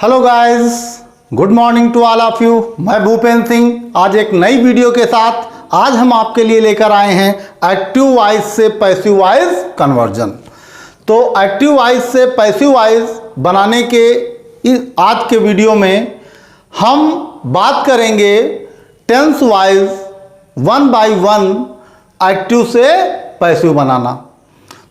Hello guys, good morning to all of you. मैं भूपेंद्र सिंह आज एक नई वीडियो के साथ आज हम आपके लिए लेकर आए हैं एक्टिव वॉइस से पैसिव वॉइस कन्वर्जन। तो एक्टिव वॉइस से पैसिव वॉइस बनाने के इस आज के वीडियो में हम बात करेंगे tense voice one by one active से पैसिव बनाना।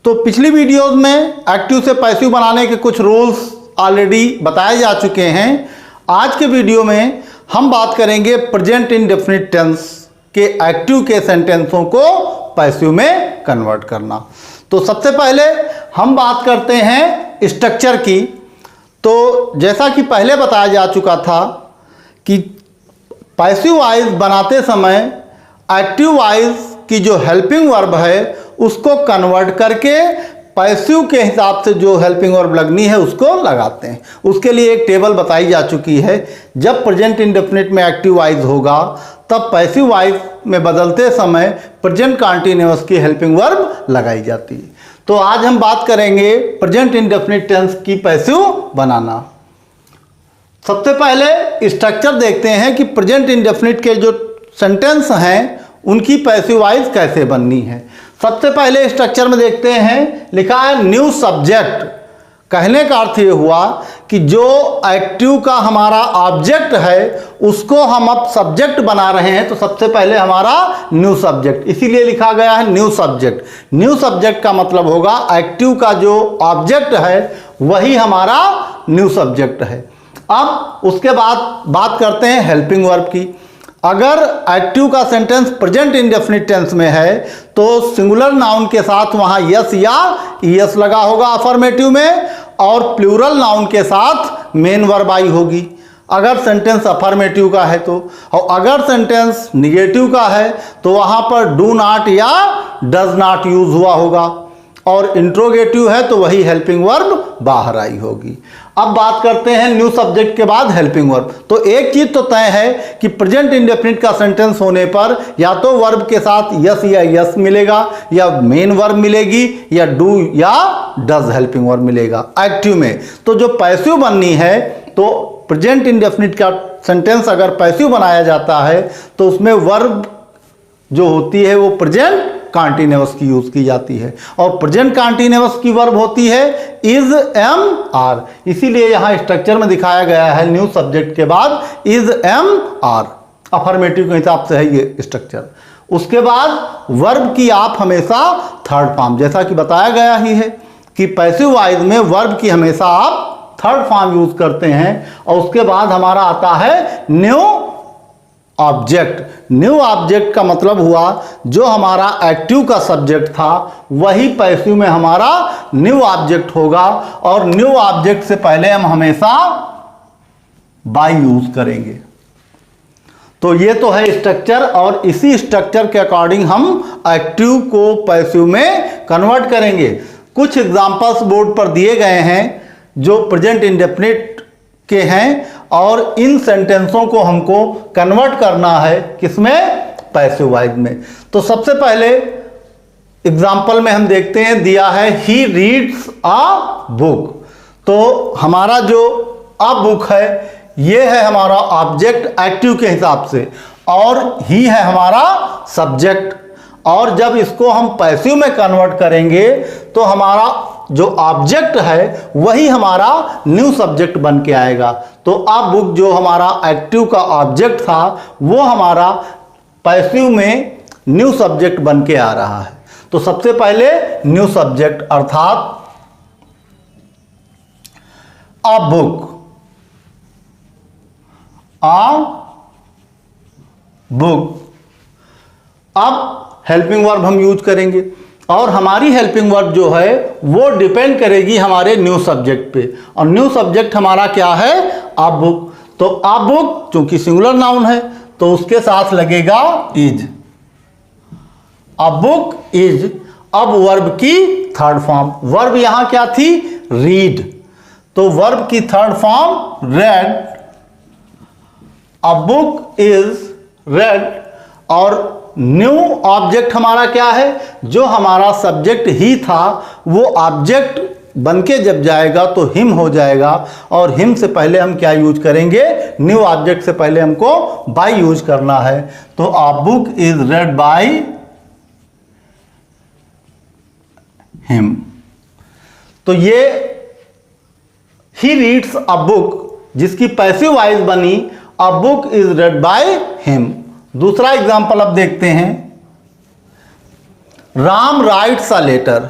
तो पिछली वीडियोस में एक्टिव से पैसिव बनाने के कुछ रूल्स ऑलरेडी बताए जा चुके हैं। आज के वीडियो में हम बात करेंगे प्रेजेंट इंडेफिनिट टेंस के एक्टिव के सेंटेंसों को पैसिव में कन्वर्ट करना। तो सबसे पहले हम बात करते हैं स्ट्रक्चर की। तो जैसा कि पहले बताया जा चुका था कि पैसिव वॉइस बनाते समय एक्टिव वॉइस की जो हेल्पिंग वर्ब है उसको कन्वर्ट करके पैसिव के हिसाब से जो हेल्पिंग वर्ब लगनी है उसको लगाते हैं। उसके लिए एक टेबल बताई जा चुकी है। जब प्रेजेंट इंडेफिनिट में एक्टिव वॉइस होगा तब पैसिव वॉइस में बदलते समय प्रेजेंट कंटीन्यूअस की हेल्पिंग वर्ब लगाई जाती है। तो आज हम बात करेंगे प्रेजेंट इंडेफिनिट टेंस की पैसिव बनाना। सबसे पहले स्ट्रक्चर देखते हैं कि प्रेजेंट इंडेफिनिट के जो सेंटेंस हैं उनकी पैसिव वॉइस कैसे बननी है। सबसे पहले स्ट्रक्चर में देखते हैं, लिखा है न्यू सब्जेक्ट। कहने का अर्थ ये हुआ कि जो एक्टिव का हमारा ऑब्जेक्ट है उसको हम अब सब्जेक्ट बना रहे हैं। तो सबसे पहले हमारा न्यू सब्जेक्ट, इसीलिए लिखा गया है न्यू सब्जेक्ट। न्यू सब्जेक्ट का मतलब होगा एक्टिव का जो ऑब्जेक्ट है वही हमारा न्यू सब्जेक्ट है। अब उसके बाद बात करते हैं हेल्पिंग वर्ब की। अगर एक्टिव का सेंटेंस प्रेजेंट इंडेफिनिट टेंस में है तो सिंगुलर नाउन के साथ वहां यस या ईएस लगा होगा अफर्मेटिव में, और प्लूरल नाउन के साथ मेन वर्ब आई होगी अगर सेंटेंस अफर्मेटिव का है तो। और अगर सेंटेंस निगेटिव का है तो वहां पर डू नॉट या डज नॉट यूज हुआ होगा, और इंट्रोगेटिव है तो वही हेल्पिंग वर्ब बाहर आई होगी। अब बात करते हैं न्यू सब्जेक्ट के बाद हेल्पिंग वर्ब। तो एक चीज तो तय है कि प्रेजेंट इंडेफिनिट का सेंटेंस होने पर या तो वर्ब के साथ यस या यस मिलेगा, या मेन वर्ब मिलेगी, या डू या डज हेल्पिंग वर्ब मिलेगा एक्टिव में। तो जो पैसिव बननी है तो प्रेजेंट इंडेफिनिट का सेंटेंस अगर पैसिव बनाया जाता है तो उसमें वर्ब जो होती है वो प्रेजेंट कंटीन्यूअस की यूज की जाती है, और प्रेजेंट कंटीन्यूअस की वर्ब होती है इज एम आर। इसीलिए यहां स्ट्रक्चर में दिखाया गया है न्यू सब्जेक्ट के बाद इज एम आर, अफर्मेटिव के हिसाब से है ये स्ट्रक्चर। उसके बाद वर्ब की आप हमेशा थर्ड फॉर्म, जैसा कि बताया गया ही है कि पैसिव वॉइस में वर्ब की हमेशा आप थर्ड फॉर्म यूज करते हैं। और उसके बाद हमारा आता है न्यू ऑब्जेक्ट। न्यू ऑब्जेक्ट का मतलब हुआ जो हमारा एक्टिव का सब्जेक्ट था वही पैसिव में हमारा न्यू ऑब्जेक्ट होगा, और न्यू ऑब्जेक्ट से पहले हम हमेशा बाय यूज करेंगे। तो ये तो है स्ट्रक्चर, और इसी स्ट्रक्चर के अकॉर्डिंग हम एक्टिव को पैसिव में कन्वर्ट करेंगे। कुछ एग्जांपल्स बोर्ड पर दिए गए हैं जो प्रेजेंट इंडेफिनिट के हैं, और इन सेंटेंसों को हमको कन्वर्ट करना है किसमें, पैसिव वॉइस में। तो सबसे पहले एग्जांपल में हम देखते हैं, दिया है ही रीड्स अ बुक। तो हमारा जो अ बुक है ये है हमारा ऑब्जेक्ट एक्टिव के हिसाब से, और ही है हमारा सब्जेक्ट। और जब इसको हम पैसिव में कन्वर्ट करेंगे तो हमारा जो ऑब्जेक्ट है वही हमारा न्यू सब्जेक्ट बन के आएगा। तो अब बुक जो हमारा एक्टिव का ऑब्जेक्ट था वो हमारा पैसिव में न्यू सब्जेक्ट बन के आ रहा है। तो सबसे पहले न्यू सब्जेक्ट अर्थात अ बुक, अ बुक। अब हेल्पिंग वर्ब हम यूज करेंगे, और हमारी हेल्पिंग वर्ब जो है वो डिपेंड करेगी हमारे न्यू सब्जेक्ट पे, और न्यू सब्जेक्ट हमारा क्या है, अ बुक। तो अ बुक चूंकि सिंगुलर नाउन है तो उसके साथ लगेगा इज, अ बुक इज। अब वर्ब की थर्ड फॉर्म, वर्ब यहां क्या थी, रीड, तो वर्ब की third form red, a book is red. और न्यू ऑब्जेक्ट हमारा क्या है, जो हमारा सब्जेक्ट ही था वो ऑब्जेक्ट बन के जब जाएगा तो हिम हो जाएगा, और हिम से पहले हम क्या यूज करेंगे, न्यू ऑब्जेक्ट से पहले हमको बाय यूज करना है। तो a book is read by him. तो ये ही रीड्स अ बुक, जिसकी पैसिव वॉइस बनी a book is read by him. दूसरा एग्जांपल अब देखते हैं, Ram writes a letter.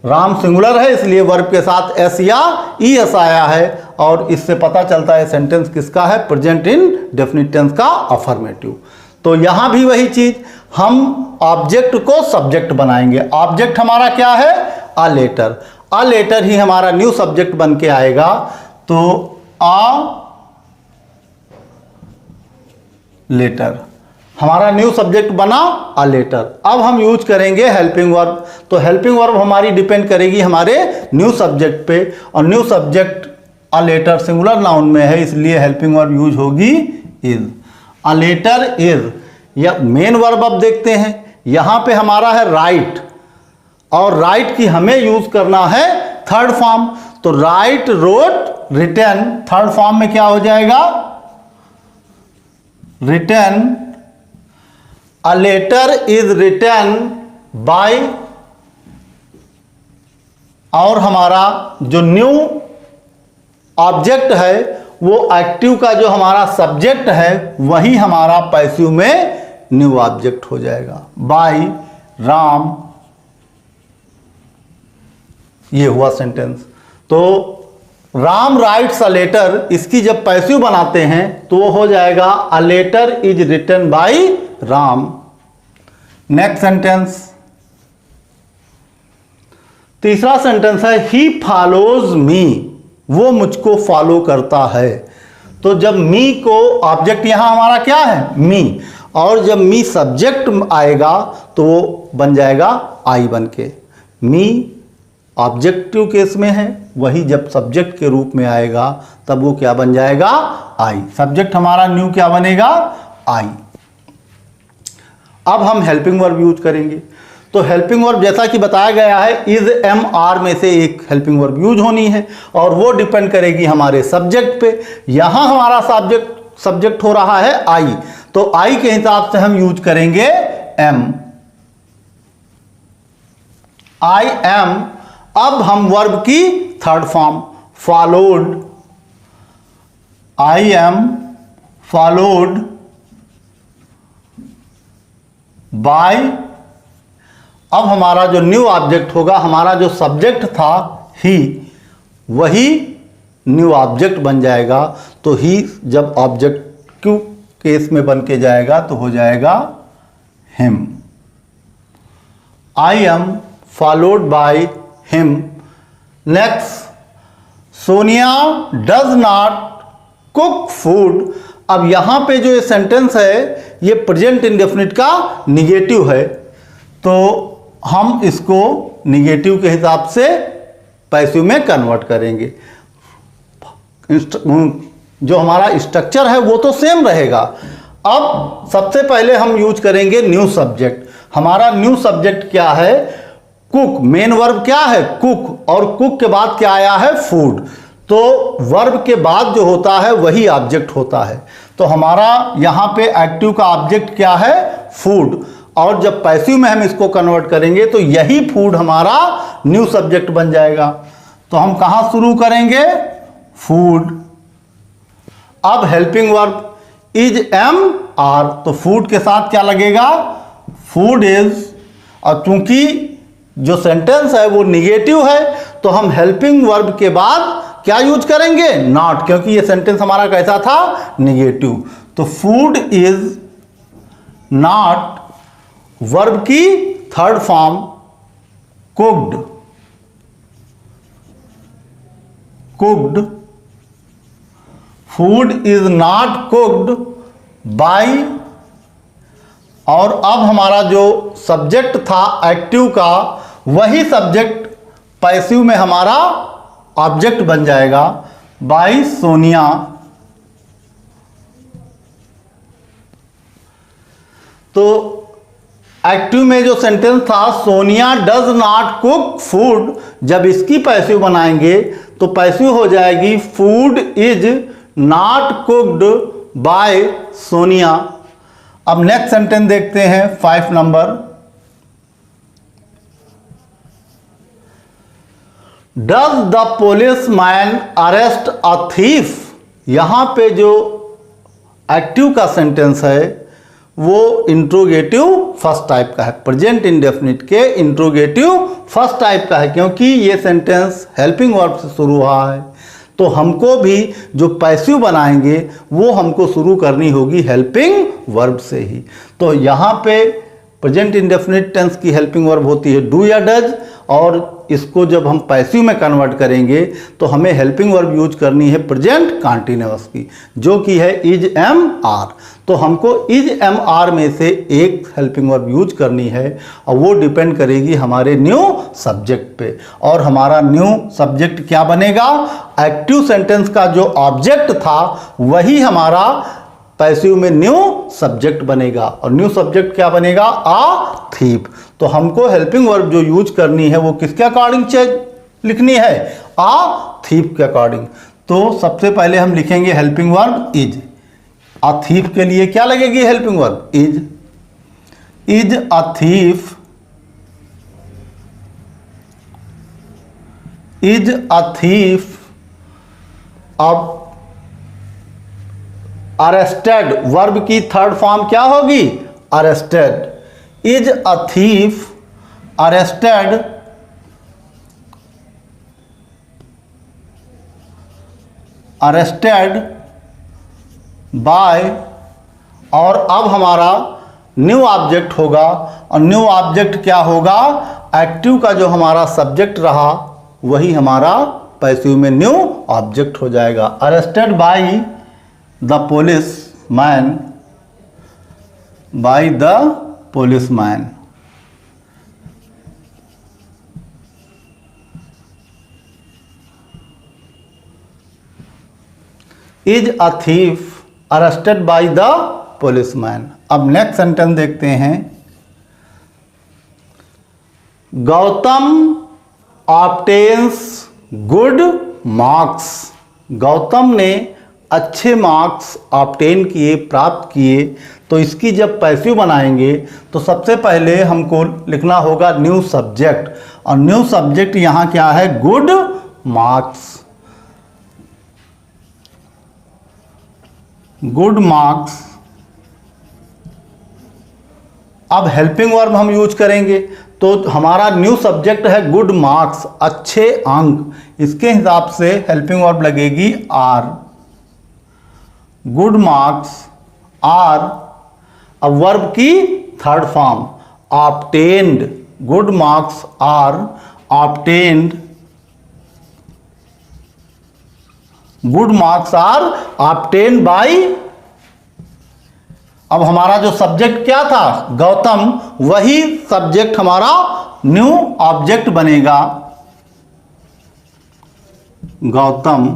Ram singular है इसलिए वर्ब के साथ एस या ई एस आया है, और इससे पता चलता है सेंटेंस किसका है, प्रेजेंट इन डेफिनिट टेंस का, अफर्मेटिव। तो यहां भी वही चीज, हम ऑब्जेक्ट को सब्जेक्ट बनाएंगे। ऑब्जेक्ट हमारा क्या है, अ लेटर। अ लेटर ही हमारा न्यू सब्जेक्ट बन के आएगा। तो अ लेटर हमारा न्यू सब्जेक्ट बना, अ लेटर। अब हम यूज करेंगे हेल्पिंग वर्ब। तो हेल्पिंग वर्ब हमारी डिपेंड करेगी हमारे न्यू सब्जेक्ट पे, और new subject a letter singular noun में है, इसलिए हेल्पिंग वर्ब यूज होगी इज। A letter is. या मेन वर्ब अब देखते हैं, यहां पे हमारा है राइट, और राइट की हमें यूज करना है थर्ड फॉर्म। तो write, wrote, written, third form में क्या हो जाएगा, written. A letter is written by, और हमारा जो न्यू ऑब्जेक्ट है वो एक्टिव का जो हमारा सब्जेक्ट है वही हमारा पैसिव में न्यू ऑब्जेक्ट हो जाएगा, बाय राम। ये हुआ सेंटेंस। तो राम राइट्स अ लेटर, इसकी जब पैसिव बनाते हैं तो वो हो जाएगा a letter is written by Ram. Next sentence, तीसरा सेंटेंस है ही फॉलोज मी, वो मुझको फॉलो करता है। तो जब मी को ऑब्जेक्ट यहां हमारा क्या है, मी, और जब मी सब्जेक्ट आएगा तो वो बन जाएगा आई बन के। मी ऑब्जेक्टिव केस में है, वही जब सब्जेक्ट के रूप में आएगा तब वो क्या बन जाएगा, आई। सब्जेक्ट हमारा न्यू क्या बनेगा, आई। अब हम हेल्पिंग वर्ब यूज करेंगे। तो हेल्पिंग वर्ब जैसा कि बताया गया है, इज एम आर में से एक हेल्पिंग वर्ब यूज होनी है, और वो डिपेंड करेगी हमारे सब्जेक्ट पे। यहां हमारा सब्जेक्ट हो रहा है आई, तो आई के हिसाब से हम यूज करेंगे एम, आई एम। अब हम वर्ब की third form followed, I am followed by. अब हमारा जो न्यू ऑब्जेक्ट होगा, हमारा जो सब्जेक्ट था ही, वही न्यू ऑब्जेक्ट बन जाएगा। तो ही जब ऑब्जेक्टिव केस में बन के जाएगा तो हो जाएगा him. I am followed by him. Next, Sonia does not cook food. अब यहां पे जो ये सेंटेंस है ये प्रेजेंट इंडेफिनिट का निगेटिव है, तो हम इसको निगेटिव के हिसाब से पैसिव में कन्वर्ट करेंगे। जो हमारा स्ट्रक्चर है वो तो सेम रहेगा। अब सबसे पहले हम यूज करेंगे न्यू सब्जेक्ट। हमारा न्यू सब्जेक्ट क्या है, कुक। मेन वर्ब क्या है, कुक, और कुक के बाद क्या आया है, फूड। तो वर्ब के बाद जो होता है वही ऑब्जेक्ट होता है। तो हमारा यहां पे एक्टिव का ऑब्जेक्ट क्या है, फूड, और जब पैसिव में हम इसको कन्वर्ट करेंगे तो यही फूड हमारा न्यू सब्जेक्ट बन जाएगा। तो हम कहां शुरू करेंगे, फूड। अब helping verb is am are, तो फूड के साथ क्या लगेगा, फूड इज। और चूंकि जो सेंटेंस है वो निगेटिव है तो हम हेल्पिंग वर्ब के बाद क्या यूज करेंगे, नॉट, क्योंकि ये सेंटेंस हमारा कैसा था, निगेटिव। तो फूड इज नॉट, वर्ब की third form cooked, cooked. Food is not cooked bye. और अब हमारा जो सब्जेक्ट था एक्टिव का, वही सब्जेक्ट पैसिव में हमारा ऑब्जेक्ट बन जाएगा, बाय सोनिया। तो एक्टिव में जो सेंटेंस था Sonia does not cook food, जब इसकी पैसिव बनाएंगे तो पैसिव हो जाएगी food is not cooked bye Sonia. अब नेक्स्ट सेंटेंस देखते हैं 5 number. Does the police man arrest a thief, यहां पे जो एक्टिव का सेंटेंस है वो इंट्रोगेटिव फर्स्ट टाइप का है, प्रेजेंट इंडेफिनिट के इंट्रोगेटिव फर्स्ट टाइप का है, क्योंकि ये सेंटेंस हेल्पिंग वर्ब से शुरू हुआ है। तो हमको भी जो पैसिव बनाएंगे वो हमको शुरू करनी होगी हेल्पिंग वर्ब से ही। तो यहाँ पे प्रेजेंट इंडेफिनिट टेंस की हेल्पिंग वर्ब होती है डू या डज, और इसको जब हम पैसिव में कन्वर्ट करेंगे तो हमें हेल्पिंग वर्ब यूज करनी है प्रेजेंट कंटीन्यूअस की, जो कि है इज एम आर। तो हमको इज एम आर में से एक हेल्पिंग वर्ब यूज करनी है और वो डिपेंड करेगी हमारे न्यू सब्जेक्ट पे। और हमारा न्यू सब्जेक्ट क्या बनेगा, एक्टिव सेंटेंस का जो ऑब्जेक्ट था वही हमारा पैसिव में न्यू सब्जेक्ट बनेगा, और न्यू सब्जेक्ट क्या बनेगा, आ थीप। तो हमको हेल्पिंग वर्ब जो यूज करनी है वो किसके अकॉर्डिंग लिखनी है, आ थीप के अकॉर्डिंग। तो सबसे पहले हम लिखेंगे helping verb is. A thief के लिए क्या लगेगी helping verb is. Is a thief, is a thief. अब अरेस्टेड वर्ब की थर्ड फॉर्म क्या होगी, arrested. Is a thief arrested arrested by, और अब हमारा न्यू ऑब्जेक्ट होगा, और न्यू ऑब्जेक्ट क्या होगा, एक्टिव का जो हमारा सब्जेक्ट रहा वही हमारा पैसिव में न्यू ऑब्जेक्ट हो जाएगा। Arrested by the police man, by the police man. Is a thief arrested by the police man. अब नेक्स्ट सेंटेंस देखते हैं। Gautam obtains good marks, Gautam ने अच्छे मार्क्स ऑब्टेन किए, प्राप्त किए। तो इसकी जब पैसिव बनाएंगे तो सबसे पहले हमको लिखना होगा न्यू सब्जेक्ट, और न्यू सब्जेक्ट यहाँ क्या है, गुड मार्क्स। Good marks. अब हेल्पिंग वर्ब हम यूज करेंगे, तो हमारा न्यू सब्जेक्ट है गुड मार्क्स, अच्छे अंक। इसके हिसाब से हेल्पिंग वर्ब लगेगी आर। Good marks are. अब वर्ब की third form obtained, good marks are obtained, good marks are obtained by. अब हमारा जो सब्जेक्ट क्या था, गौतम, वही सब्जेक्ट हमारा न्यू ऑब्जेक्ट बनेगा, गौतम।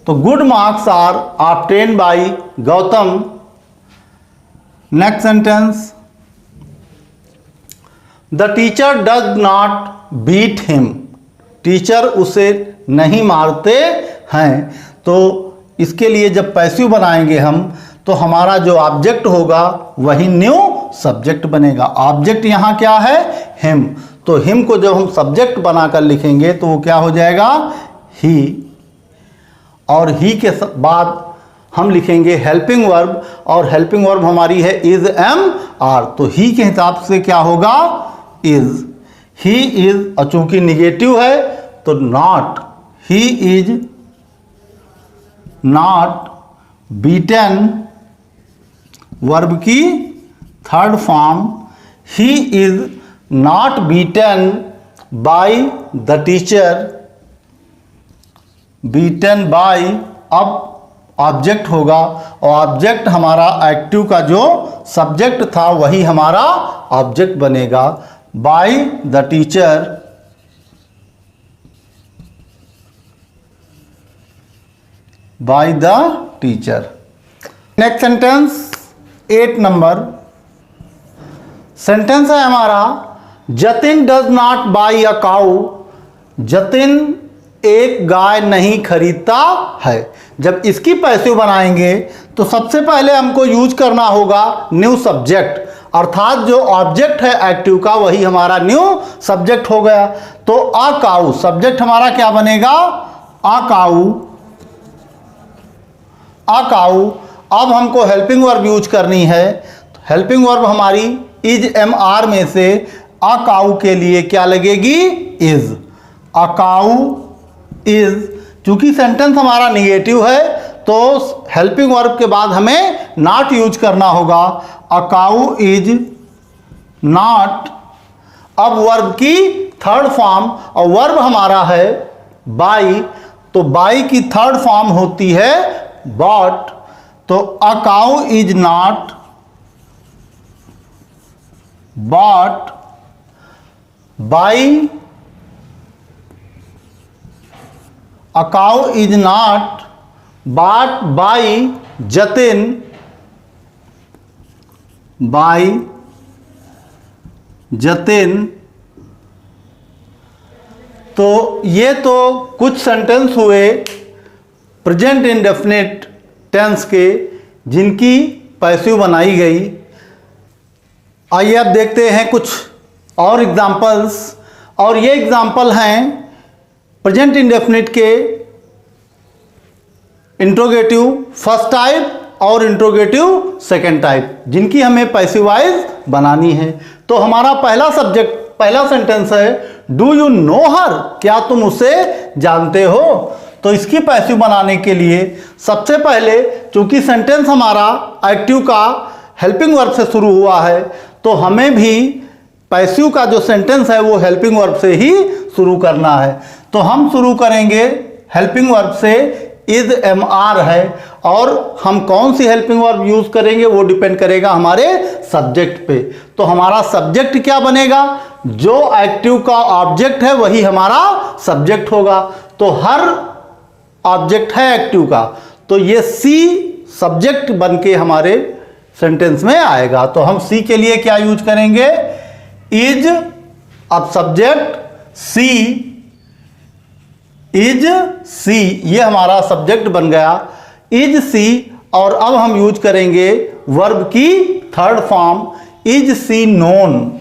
तो good marks are obtained by Gautam. Next sentence. The teacher does not beat him, teacher उसे नहीं मारते हैं। तो इसके लिए जब पैसिव बनाएंगे हम तो हमारा जो ऑब्जेक्ट होगा वही न्यू सब्जेक्ट बनेगा। ऑब्जेक्ट यहाँ क्या है, हिम। तो हिम को जब हम सब्जेक्ट बनाकर लिखेंगे तो वो क्या हो जाएगा, ही। और ही के बाद हम लिखेंगे हेल्पिंग वर्ब, और हेल्पिंग वर्ब हमारी है इज एम आर। तो ही के हिसाब से क्या होगा, इज। ही इज, और चूंकि निगेटिव है तो not. He is not beaten, verb की third form. He is not beaten by the teacher, beaten by. अब ऑब्जेक्ट होगा, और ऑब्जेक्ट हमारा एक्टिव का जो सब्जेक्ट था वही हमारा ऑब्जेक्ट बनेगा, bye the teacher. Bye the teacher. Next sentence 8 number. Sentence है हमारा Jatin does not by a काऊ, जतिन एक गाय नहीं खरीदता है। जब इसकी पैसिव बनाएंगे तो सबसे पहले हमको यूज करना होगा न्यू सब्जेक्ट, अर्थात जो ऑब्जेक्ट है एक्टिव का वही हमारा न्यू सब्जेक्ट हो गया। तो अ काऊ सब्जेक्ट हमारा क्या बनेगा, अ काऊ, अ काऊ। अब हमको हेल्पिंग वर्ब यूज करनी है। हेल्पिंग वर्ब हमारी इज एम आर में से अ काऊ के लिए क्या लगेगी, इज। अ काऊ इज, चूंकि सेंटेंस हमारा निगेटिव है तो हेल्पिंग वर्ब के बाद हमें नॉट यूज करना होगा। अ काऊ इज नॉट। अब वर्ब की थर्ड फॉर्म, और वर्ब हमारा है बाई, तो बाई की थर्ड फॉर्म होती है बॉट। तो a cow is not bought by, a cow is not bought by Jatin, by Jatin. तो ये तो कुछ सेंटेंस हुए प्रेजेंट इंडेफिनिट टेंस के जिनकी पैसिव बनाई गई। आइए अब देखते हैं कुछ और एग्जाम्पल्स, और ये एग्जाम्पल हैं प्रेजेंट इंडेफिनिट के इंट्रोगेटिव फर्स्ट टाइप और इंट्रोगेटिव सेकेंड टाइप, जिनकी हमें पैसिवाइज बनानी है। तो हमारा पहला सब्जेक्ट, पहला सेंटेंस है डू यू नो हर, क्या तुम उसे जानते हो। तो इसकी पैसिव बनाने के लिए सबसे पहले, चूंकि सेंटेंस हमारा एक्टिव का हेल्पिंग वर्ब से शुरू हुआ है, तो हमें भी पैसिव का जो सेंटेंस है वो हेल्पिंग वर्ब से ही शुरू करना है। तो हम शुरू करेंगे हेल्पिंग वर्ब से, इज एम आर है, और हम कौन सी हेल्पिंग वर्ब यूज करेंगे वो डिपेंड करेगा हमारे सब्जेक्ट पे। तो हमारा सब्जेक्ट क्या बनेगा, जो एक्टिव का ऑब्जेक्ट है वही हमारा सब्जेक्ट होगा। तो हर ऑब्जेक्ट है एक्टिव का, तो ये सी सब्जेक्ट बन के हमारे सेंटेंस में आएगा। तो हम सी के लिए क्या यूज करेंगे, इज। अब सब्जेक्ट सी, इज सी, ये हमारा सब्जेक्ट बन गया, इज सी। और अब हम यूज करेंगे वर्ब की third form, is she known,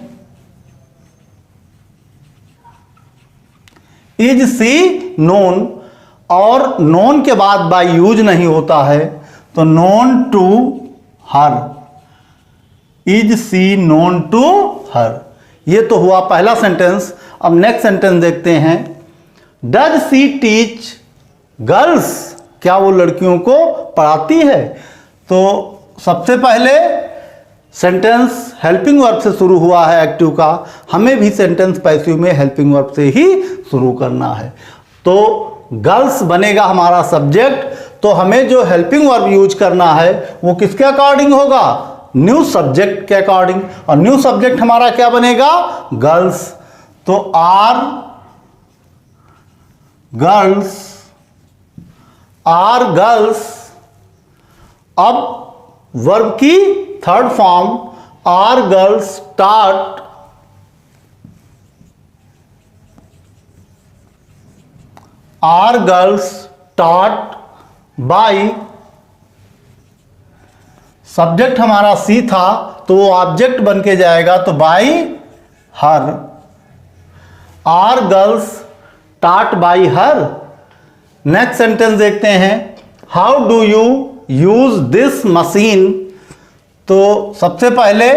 is she known. और नोन के बाद बाय यूज नहीं होता है, तो known to her, is she known to her. ये तो हुआ पहला सेंटेंस। अब नेक्स्ट सेंटेंस देखते हैं, डज सी टीच गर्ल्स, क्या वो लड़कियों को पढ़ाती है। तो सबसे पहले सेंटेंस हेल्पिंग वर्ब से शुरू हुआ है एक्टिव का, हमें भी सेंटेंस पैसिव में हेल्पिंग वर्ब से ही शुरू करना है। तो गर्ल्स बनेगा हमारा सब्जेक्ट, तो हमें जो हेल्पिंग वर्ब यूज करना है वो किसके अकॉर्डिंग होगा, न्यू सब्जेक्ट के अकॉर्डिंग। और न्यू सब्जेक्ट हमारा क्या बनेगा, गर्ल्स। तो आर गर्ल्स, आर गर्ल्स। अब वर्ब की third form, are girls start, are girls start by. Subject हमारा सी था तो वो ऑब्जेक्ट बन के जाएगा, तो by her, are girls start by her. Next sentence देखते हैं, how do you use this machine. तो सबसे पहले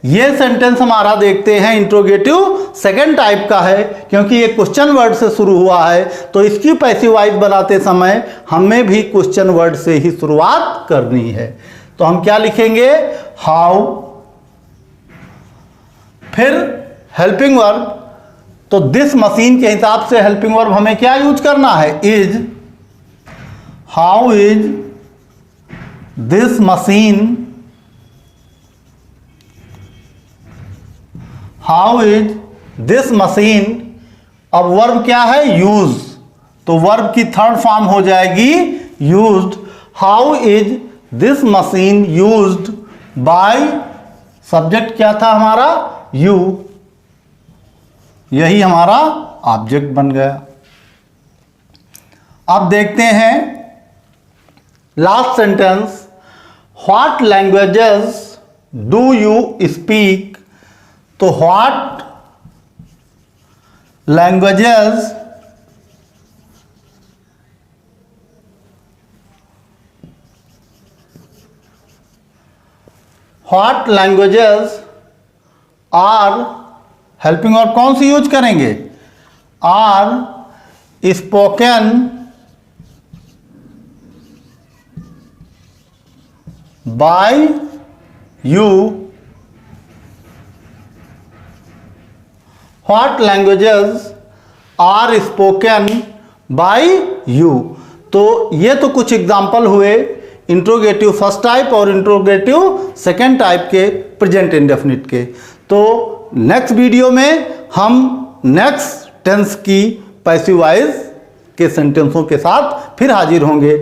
ये सेंटेंस हमारा देखते हैं इंट्रोगेटिव सेकंड टाइप का है, क्योंकि ये क्वेश्चन वर्ड से शुरू हुआ है, तो इसकी पैसिवाइज बनाते समय हमें भी क्वेश्चन वर्ड से ही शुरुआत करनी है। तो हम क्या लिखेंगे, हाउ, फिर हेल्पिंग वर्ब। तो दिस मशीन के हिसाब से हेल्पिंग वर्ब हमें क्या यूज करना है, is. How is this machine, how is this machine. अब वर्ब क्या है, यूज, तो वर्ब की थर्ड फॉर्म हो जाएगी used. How is this machine used by subject क्या था हमारा? यू, यही हमारा ऑब्जेक्ट बन गया। अब देखते हैं last sentence, what languages do you speak. तो what languages what languages are helping और कौन सी यूज करेंगे? Are spoken by you. What languages are spoken by you. तो ये तो कुछ एग्जाम्पल हुए इंट्रोगेटिव फर्स्ट टाइप और इंट्रोगेटिव सेकेंड टाइप के प्रेजेंट इंडेफिनिट के। तो नेक्स्ट वीडियो में हम नेक्स्ट टेंस की पैसिव वॉइस के सेंटेंसों के साथ फिर हाजिर होंगे।